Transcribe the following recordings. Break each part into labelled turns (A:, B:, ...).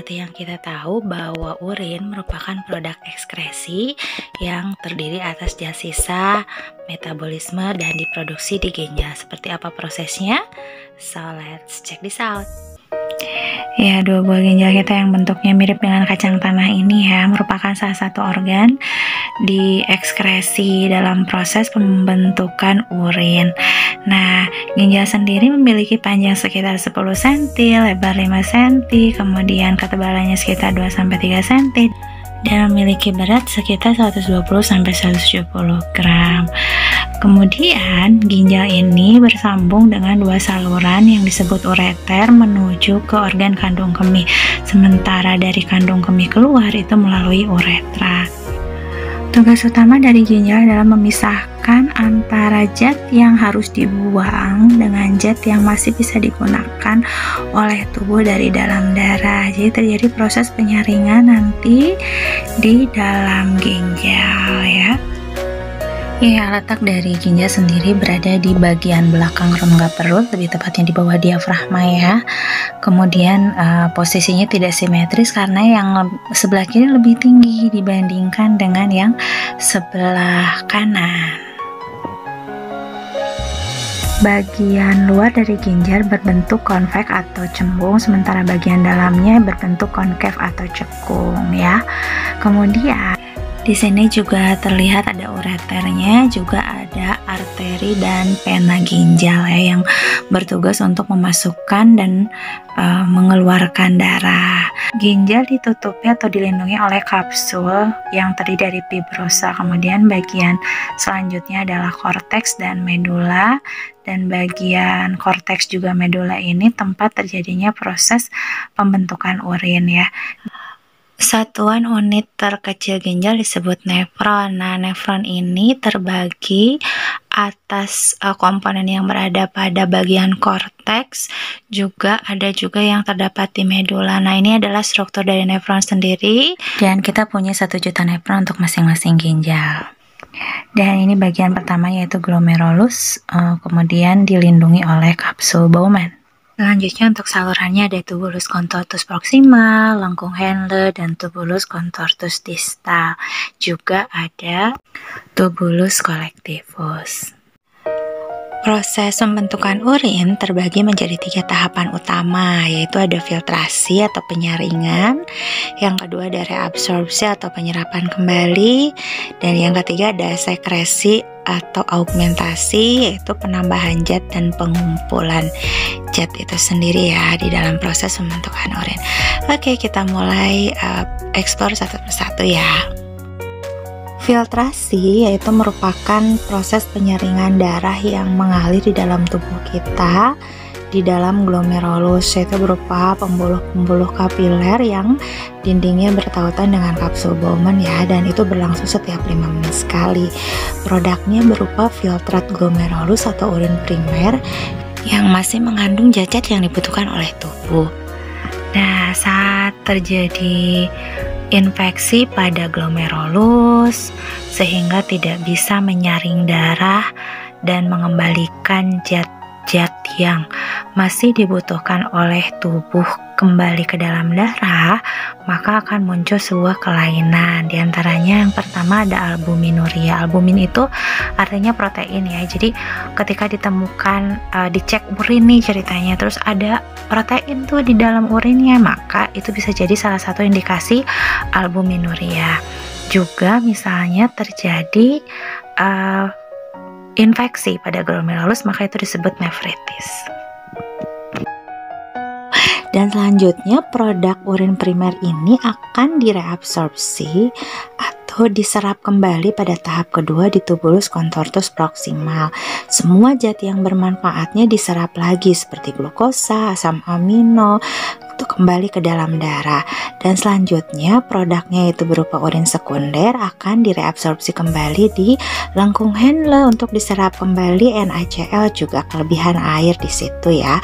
A: Seperti yang kita tahu bahwa urin merupakan produk ekskresi yang terdiri atas zat sisa, metabolisme, dan diproduksi di ginjal. Seperti apa prosesnya? So let's check this out. Ya, dua buah ginjal kita yang bentuknya mirip dengan kacang tanah ini ya, merupakan salah satu organ diekskresi dalam proses pembentukan urin. Nah, ginjal sendiri memiliki panjang sekitar 10 cm, lebar 5 cm, kemudian ketebalannya sekitar 2-3 cm, dan memiliki berat sekitar 120-170 gram. Kemudian ginjal ini bersambung dengan dua saluran yang disebut ureter menuju ke organ kandung kemih, sementara dari kandung kemih keluar itu melalui uretra. Tugas utama dari ginjal adalah memisahkan antara zat yang harus dibuang dengan zat yang masih bisa digunakan oleh tubuh dari dalam darah. Jadi terjadi proses penyaringan nanti di dalam ginjal ya. Ya, letak dari ginjal sendiri berada di bagian belakang rongga perut, lebih tepatnya di bawah diafragma ya. Kemudian posisinya tidak simetris karena yang sebelah kiri lebih tinggi dibandingkan dengan yang sebelah kanan. Bagian luar dari ginjal berbentuk konveks atau cembung, sementara bagian dalamnya berbentuk konkav atau cekung ya. Kemudian di sini juga terlihat ada ureternya, juga ada arteri dan pena ginjal ya, yang bertugas untuk memasukkan dan mengeluarkan darah. Ginjal ditutupi atau dilindungi oleh kapsul yang terdiri dari fibrosa. Kemudian bagian selanjutnya adalah korteks dan medula, dan bagian korteks juga medula ini tempat terjadinya proses pembentukan urin ya. Satuan unit terkecil ginjal disebut nefron. Nah, nefron ini terbagi atas komponen yang berada pada bagian korteks, juga ada juga yang terdapat di medula. Nah, ini adalah struktur dari nefron sendiri, dan kita punya 1 juta nefron untuk masing-masing ginjal. Dan ini bagian pertama yaitu glomerulus, kemudian dilindungi oleh kapsul Bowman. Selanjutnya untuk salurannya ada tubulus contortus proximal, lengkung Henle, dan tubulus contortus distal. Juga ada tubulus collectivus. Proses pembentukan urin terbagi menjadi 3 tahapan utama, yaitu ada filtrasi atau penyaringan, yang kedua ada reabsorpsi atau penyerapan kembali, dan yang ketiga ada sekresi atau augmentasi, yaitu penambahan zat dan pengumpulan zat itu sendiri ya di dalam proses pembentukan urin. Oke, kita mulai eksplor satu persatu ya. Filtrasi yaitu merupakan proses penyaringan darah yang mengalir di dalam tubuh kita di dalam glomerulus, yaitu berupa pembuluh-pembuluh kapiler yang dindingnya bertautan dengan kapsul Bowman ya, dan itu berlangsung setiap 5 menit sekali. Produknya berupa filtrat glomerulus atau urin primer yang masih mengandung zat-zat yang dibutuhkan oleh tubuh. Nah, saat terjadi infeksi pada glomerulus sehingga tidak bisa menyaring darah dan mengembalikan zat-zat yang masih dibutuhkan oleh tubuh kembali ke dalam darah, maka akan muncul sebuah kelainan. Di antaranya yang pertama ada albuminuria. Albumin itu artinya protein ya. Jadi ketika ditemukan dicek urin nih ceritanya, terus ada protein tuh di dalam urinnya, maka itu bisa jadi salah satu indikasi albuminuria. Juga misalnya terjadi infeksi pada glomerulus, maka itu disebut nefritis. Dan selanjutnya produk urin primer ini akan direabsorpsi atau diserap kembali pada tahap kedua di tubulus contortus proximal. Semua zat yang bermanfaatnya diserap lagi seperti glukosa, asam amino, untuk kembali ke dalam darah. Dan selanjutnya produknya itu berupa urin sekunder akan direabsorpsi kembali di lengkung Henle untuk diserap kembali NaCl, juga kelebihan air di situ ya.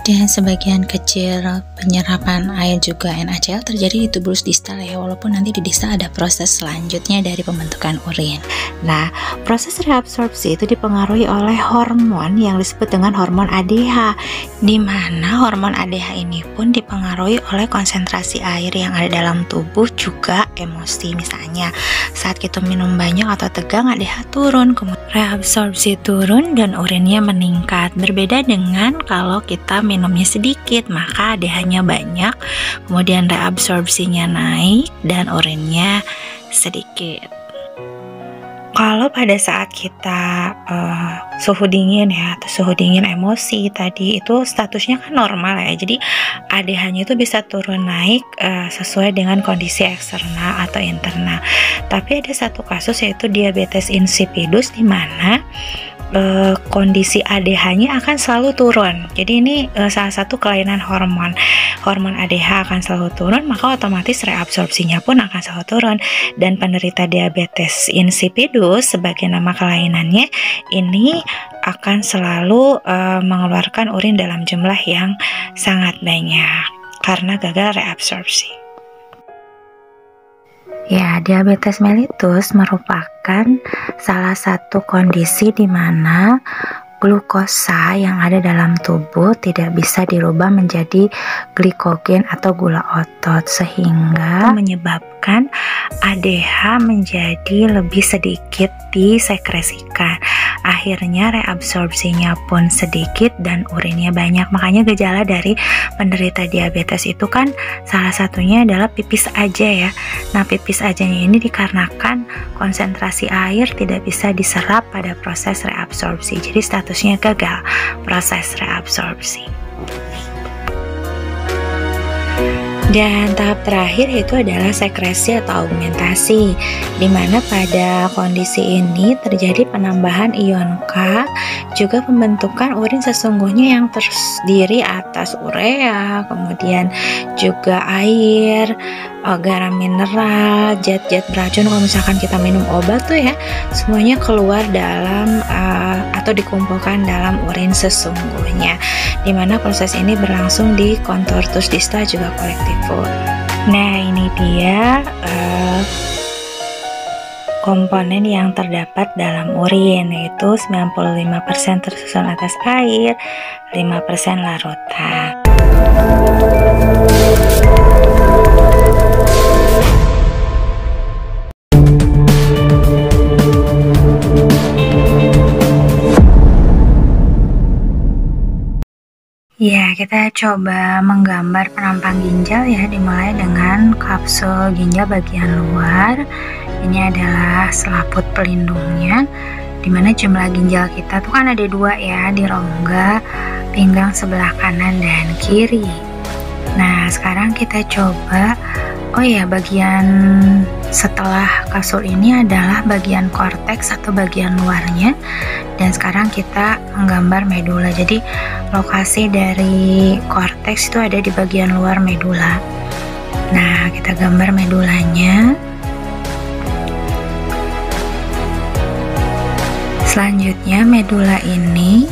A: Dan sebagian kecil penyerapan air juga NaCl terjadi di tubulus distal ya, walaupun nanti di distal ada proses selanjutnya dari pembentukan urin. Nah, proses reabsorpsi itu dipengaruhi oleh hormon yang disebut dengan hormon ADH, di mana hormon ADH ini pun dipengaruhi oleh konsentrasi air yang ada dalam tubuh, juga emosi. Misalnya saat kita minum banyak atau tegang, ADH turun, kemudian reabsorpsi turun dan urinnya meningkat. Berbeda dengan kalau kita minumnya sedikit, maka ADH-nya banyak, kemudian reabsorpsinya naik dan urinnya sedikit. Kalau pada saat kita suhu dingin ya, atau suhu dingin emosi tadi, itu statusnya kan normal ya, jadi ADH-nya itu bisa turun naik sesuai dengan kondisi eksternal atau internal. Tapi ada satu kasus, yaitu diabetes insipidus, di mana kondisi ADH-nya akan selalu turun. Jadi ini salah satu kelainan hormon ADH akan selalu turun, maka otomatis reabsorpsinya pun akan selalu turun. Dan penderita diabetes insipidus, sebagai nama kelainannya, ini akan selalu mengeluarkan urin dalam jumlah yang sangat banyak karena gagal reabsorpsi. Ya, diabetes mellitus merupakan salah satu kondisi di mana glukosa yang ada dalam tubuh tidak bisa dirubah menjadi glikogen atau gula otot, sehingga menyebabkan ADH menjadi lebih sedikit disekresikan. Akhirnya reabsorpsinya pun sedikit dan urinnya banyak. Makanya gejala dari penderita diabetes itu kan salah satunya adalah pipis aja ya. Nah, pipis ajanya ini dikarenakan konsentrasi air tidak bisa diserap pada proses reabsorpsi. Jadi statusnya gagal proses reabsorpsi. Dan tahap terakhir itu adalah sekresi atau augmentasi, di mana pada kondisi ini terjadi penambahan ion K, juga pembentukan urin sesungguhnya yang terdiri atas urea, kemudian juga air, garam mineral, zat-zat beracun. Kalau misalkan kita minum obat tuh ya, semuanya keluar dalam atau dikumpulkan dalam urin sesungguhnya, di mana proses ini berlangsung di contortus distal juga collective foot. Nah, ini dia komponen yang terdapat dalam urin, yaitu 95% tersusun atas air, 5% larutan. Ya, kita coba menggambar penampang ginjal ya, dimulai dengan kapsul ginjal bagian luar. Ini adalah selaput pelindungnya, dimana jumlah ginjal kita tuh kan ada 2 ya, di rongga pinggang sebelah kanan dan kiri. Nah, sekarang kita coba, oh ya, bagian setelah kapsul ini adalah bagian korteks atau bagian luarnya. Dan sekarang kita menggambar medula. Jadi lokasi dari korteks itu ada di bagian luar medula. Nah, kita gambar medulanya. Selanjutnya medula ini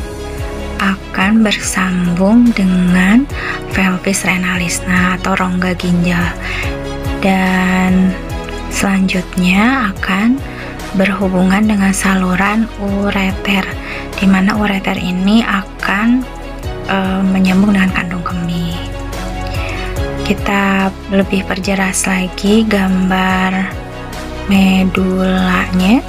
A: akan bersambung dengan pelvis renalis, atau rongga ginjal, dan selanjutnya akan berhubungan dengan saluran ureter, di mana ureter ini akan menyambung dengan kandung kemih. Kita lebih perjelas lagi gambar medulanya.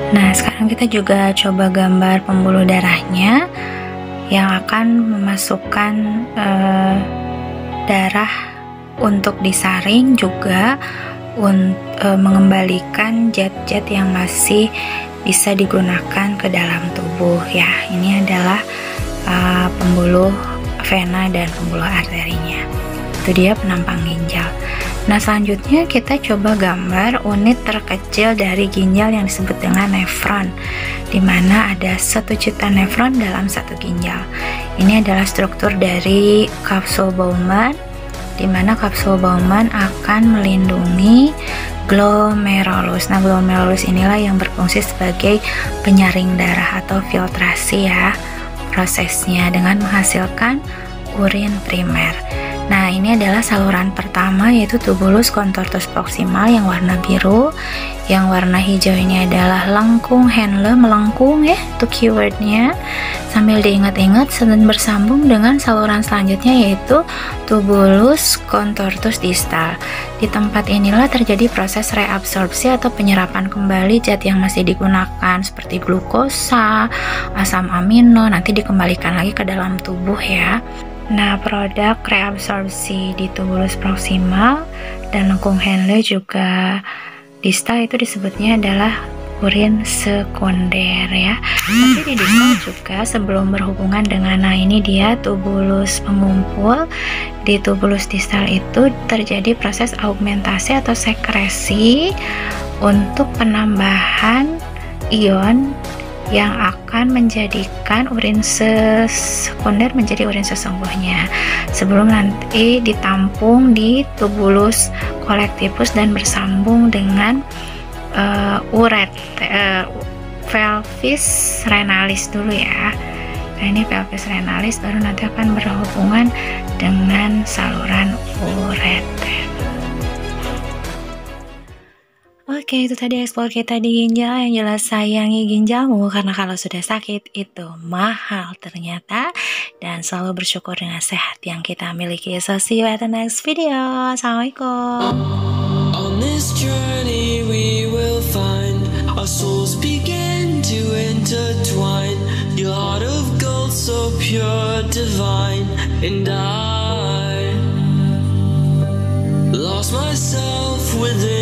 A: Nah, sekarang kita juga coba gambar pembuluh darahnya yang akan memasukkan darah untuk disaring, juga mengembalikan zat-zat yang masih bisa digunakan ke dalam tubuh ya. Ini adalah pembuluh vena dan pembuluh arterinya. Itu dia penampang ginjal. Nah, selanjutnya kita coba gambar unit terkecil dari ginjal yang disebut dengan nefron, di mana ada 1 juta nefron dalam 1 ginjal. Ini adalah struktur dari kapsul Bowman, di mana kapsul Bowman akan melindungi glomerulus. Nah, glomerulus inilah yang berfungsi sebagai penyaring darah atau filtrasi ya prosesnya dengan menghasilkan urin primer. Nah, ini adalah saluran pertama, yaitu tubulus contortus proximal yang warna biru. Yang warna hijau ini adalah lengkung Henle, melengkung ya, itu keywordnya. Sambil diingat-ingat dan bersambung dengan saluran selanjutnya, yaitu tubulus contortus distal. Di tempat inilah terjadi proses reabsorpsi atau penyerapan kembali zat yang masih digunakan seperti glukosa, asam amino, nanti dikembalikan lagi ke dalam tubuh ya. Nah, produk reabsorpsi di tubulus proximal dan lengkung Henle juga distal itu disebutnya adalah urin sekunder ya. Tapi di distal juga sebelum berhubungan dengan, nah ini dia tubulus pengumpul. Di tubulus distal itu terjadi proses augmentasi atau sekresi untuk penambahan ion yang akan menjadikan urin sekunder menjadi urin sesungguhnya sebelum nanti ditampung di tubulus colectivus dan bersambung dengan pelvis renalis dulu ya. Nah, ini pelvis renalis baru nanti akan berhubungan dengan saluran ureter. Oke, itu tadi eksplor kita di ginjal. Yang jelas sayangi ginjalmu, karena kalau sudah sakit itu mahal ternyata. Dan selalu bersyukur dengan sehat yang kita miliki. So see you at the next video. Assalamualaikum. On this journey we will find our souls begin to intertwine. Your heart of gold so pure, divine. And I lost myself within